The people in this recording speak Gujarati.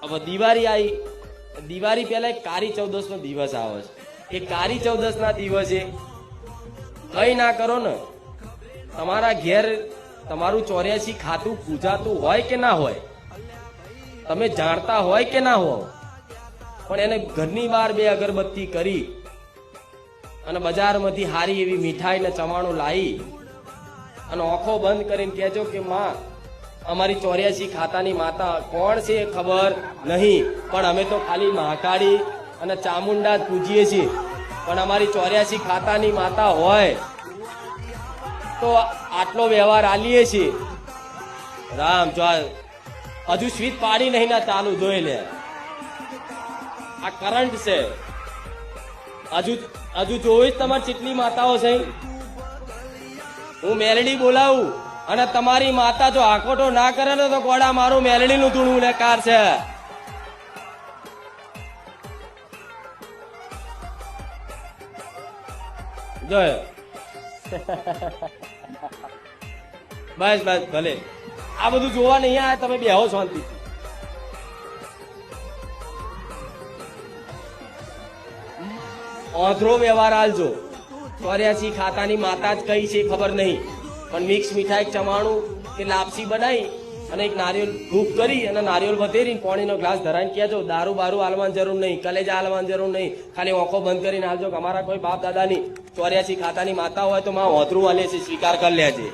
હવે દિવાળી આવી, દિવાળી પહેલા એક કાળી ચૌદસ નો દિવસ આવે છે. એ કાળી ચૌદસ ના દિવસે કઈ ના કરો ને, તમારા ઘેર તમારું 84 ખાતું પૂજાતું હોય કે ના હોય, તમે જાણતા હોય કે ના હોય, પણ એને ઘરની બહાર 2 અગરબત્તી કરી અને બજારમાંથી હારી એવી મીઠાઈ ને ચવાણું લાવી અને આંખો બંધ કરીને કહેજો કે માં, અમારી 84 ખાતાની માતા કોણ છે એ ખબર નહીં, પણ અમે તો ખાલી મહાકાળી અને ચામુંડા જ પૂજીએ છીએ, પણ અમારી 84 ખાતાની માતા હોય તો આટલો વ્યવહાર આલીએ છીએ. રામ જો હજુ સ્વીચ પાડી નહીં ના ચાલુ જોઈ લે, આ કરંટ છે. હજુ જોઈશ તમારી કેટલી માતાઓ છે. હું મેલડી બોલાવું અને તમારી માતા જો આકોટો ના કરે ને તો ગોડા મારું મેલડી નું ધૂણું ને કાર છે. જોયો બસ બસ ભલે, આ બધું જોવા નહીં આયા, તમે બેહો શાંતિ. ઓથરો વ્યવહાર હાલજો. 84 ખાતાની માતા જ કઈ છે ખબર નહીં, પણ મિક્સ મીઠાઈ ચવાણું કે લાપસી બનાવી અને એક નારિયેળ ધૂપ કરી અને નારિયેળ વધેરીને પાણીનો ગ્લાસ ધરાઈને કહેજો, દારૂ બારૂ હાલવાની જરૂર નહીં, કલેજા હાલવાની જરૂર નહીં, ખાલી આંખો બંધ કરીને હાલજો કે અમારા કોઈ બાપ દાદાની 84 ખાતાની માતા હોય તો માં ઓથરું હાલે છે, સ્વીકાર કરી લેજે.